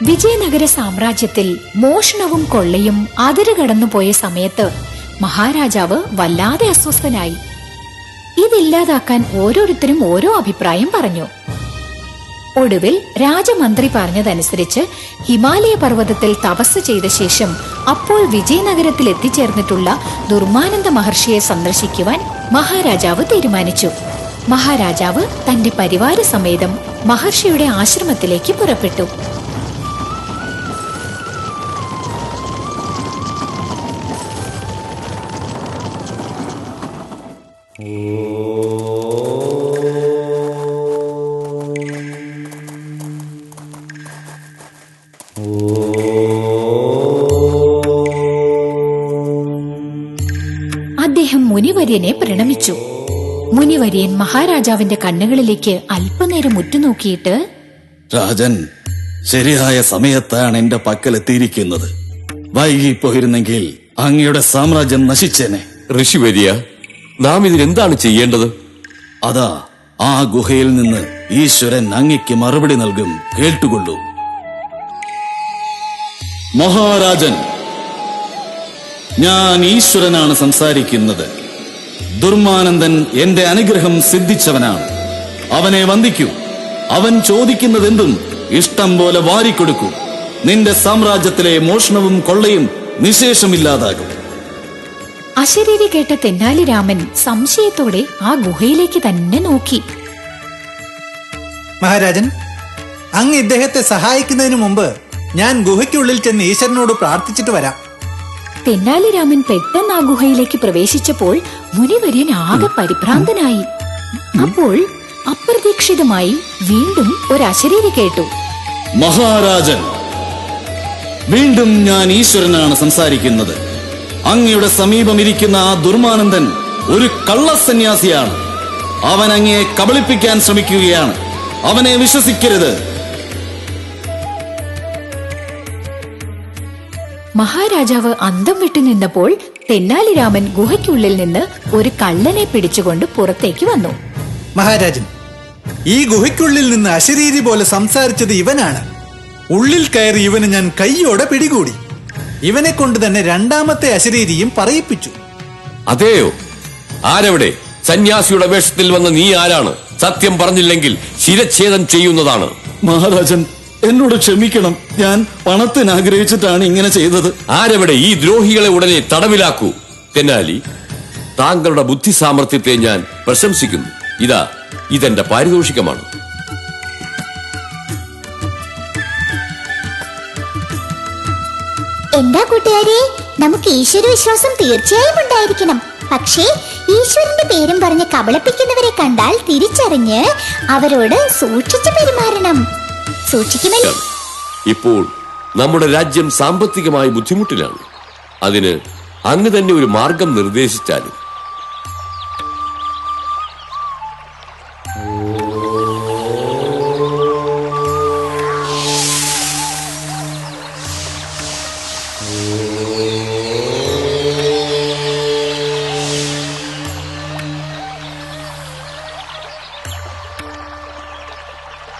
വിജയനഗര സാമ്രാജ്യത്തിൽ മോഷണവും കൊള്ളയും അതിരുകടന്നുപോയ സമയത്ത് മഹാരാജാവ് വല്ലാതെ അസ്വസ്ഥനായി. ഇതില്ലാതാക്കാൻ ഓരോരുത്തരും ഓരോ അഭിപ്രായം പറഞ്ഞു. ഒടുവിൽ രാജമന്ത്രി പറഞ്ഞതനുസരിച്ച് ഹിമാലയ പർവ്വതത്തിൽ തപസ് ചെയ്ത ശേഷം അപ്പോൾ വിജയനഗരത്തിൽ എത്തിച്ചേർന്നിട്ടുള്ള ദുർമാനന്ദ മഹർഷിയെ സന്ദർശിക്കുവാൻ മഹാരാജാവ് തീരുമാനിച്ചു. മഹാരാജാവ് തന്റെ പരിവാര സമേതം മഹർഷിയുടെ ആശ്രമത്തിലേക്ക് പുറപ്പെട്ടു. അദ്ദേഹം മുനിവര്യനെ പ്രണമിച്ചു. മുനിവര്യൻ മഹാരാജാവിന്റെ കണ്ണുകളിലേക്ക് അല്പനേരം ഉറ്റുനോക്കിയിട്ട്, രാജൻ, ശരിയായ സമയത്താണ് എന്റെ പക്കലെത്തിയിരിക്കുന്നത്. വൈകിപ്പോയിരുന്നെങ്കിൽ അങ്ങയുടെ സാമ്രാജ്യം നശിച്ചേനെ. ഋഷിവര്യ, നാം ഇതിനെന്താണ് ചെയ്യേണ്ടത്? അതാ ആ ഗുഹയിൽ നിന്ന് ഈശ്വരൻ അങ്ങയ്ക്ക് മറുപടി നൽകും. കേട്ടുകൊള്ളൂ. മഹാരാജൻ, ഞാൻ ഈശ്വരനാണ് സംസാരിക്കുന്നത്. ദുർമാനന്ദൻ എന്റെ അനുഗ്രഹം സിദ്ധിച്ചവനാണ്. അവനെ വന്ദിക്കൂ. അവൻ ചോദിക്കുന്നതെന്തും ഇഷ്ടം പോലെ വാരിക്കൊടുക്കൂ. നിന്റെ സാമ്രാജ്യത്തിലെ മോഷണവും കൊള്ളയും നിശേഷമില്ലാതാകും. അശരീരി കേട്ട തെന്നാലി രാമൻ സംശയത്തോടെ ആ ഗുഹയിലേക്ക് തന്നെ നോക്കി. മഹാരാജൻ, അങ്ങ് ഇദ്ദേഹത്തെ സഹായിക്കുന്നതിന് മുമ്പ് ഞാൻ ഗുഹയ്ക്കുള്ളിൽ ചെന്ന് ഈശ്വരനോട് പ്രാർത്ഥിച്ചിട്ട് വരാം. തെന്നാലി രാമൻ പെട്ടെന്ന് ആ ഗുഹയിലേക്ക് പ്രവേശിച്ചപ്പോൾ മുനിവര്യൻ ആകെ പരിഭ്രാന്തനായി. അപ്പോൾ അപ്രതീക്ഷിതമായി വീണ്ടും ഒരു അശരീരി കേട്ടു. മഹാരാജൻ, വീണ്ടും ഞാൻ ഈശ്വരനാണ് സംസാരിക്കുന്നത്. അങ്ങയുടെ സമീപം ഇരിക്കുന്ന ആ ദുർമാനന്ദൻ ഒരു കള്ളസന്യാസിയാണ്. അവൻ അങ്ങയെ കബളിപ്പിക്കാൻ ശ്രമിക്കുകയാണ്. അവനെ വിശ്വസിക്കരുത്. മഹാരാജാവ് അന്തം വിട്ടു നിന്നപ്പോൾ തെന്നാലി രാമൻ ഗുഹയ്ക്കുള്ളിൽ നിന്ന് ഒരു കള്ളനെ പിടിച്ചുകൊണ്ട് പുറത്തേക്ക് വന്നു. മഹാരാജൻ, ഈ ഗുഹയ്ക്കുള്ളിൽ നിന്ന് അശരീരി പോലെ സംസാരിച്ചത് ഇവനാണ്. ഉള്ളിൽ കയറി ഇവന് ഞാൻ കൈയോടെ പിടികൂടി. ഇവനെ കൊണ്ട് തന്നെ രണ്ടാമത്തെ അശരീരിയും പറയിപ്പിച്ചു. അതെയോ? ആരെവിടെ? സന്യാസിയുടെ വേഷത്തിൽ വന്ന നീ ആരാണ്? സത്യം പറഞ്ഞില്ലെങ്കിൽ ശിരച്ഛേദം ചെയ്യുന്നതാണ്. മഹാരാജൻ, എന്നോട് ക്ഷമിക്കണം. ഞാൻ പണത്തിന് ആഗ്രഹിച്ചിട്ടാണ് ഇങ്ങനെ ചെയ്തത്. ആരെവിടെ? ഈ ദ്രോഹികളെ ഉടനെ തടവിലാക്കൂ. തെന്നാലി, താങ്കളുടെ ബുദ്ധി സാമർത്ഥ്യത്തെ ഞാൻ പ്രശംസിക്കുന്നു. ഇതെന്റെ പാരിതോഷികമാണ്. എന്താ കൂട്ടുകാരെ, നമുക്ക് ഈശ്വര വിശ്വാസം തീർച്ചയായും ഉണ്ടായിരിക്കണം. പക്ഷേ ഈശ്വരന്റെ പേരും പറഞ്ഞ് കബളിപ്പിക്കുന്നവരെ കണ്ടാൽ തിരിച്ചറിഞ്ഞ് അവരോട് സൂക്ഷിച്ചു പെരുമാറണം. സൂക്ഷിക്കുമല്ലോ. ഇപ്പോൾ നമ്മുടെ രാജ്യം സാമ്പത്തികമായി ബുദ്ധിമുട്ടിലാണ്. അതിന് അങ്ങ് തന്നെ ഒരു മാർഗം നിർദ്ദേശിച്ചാലും.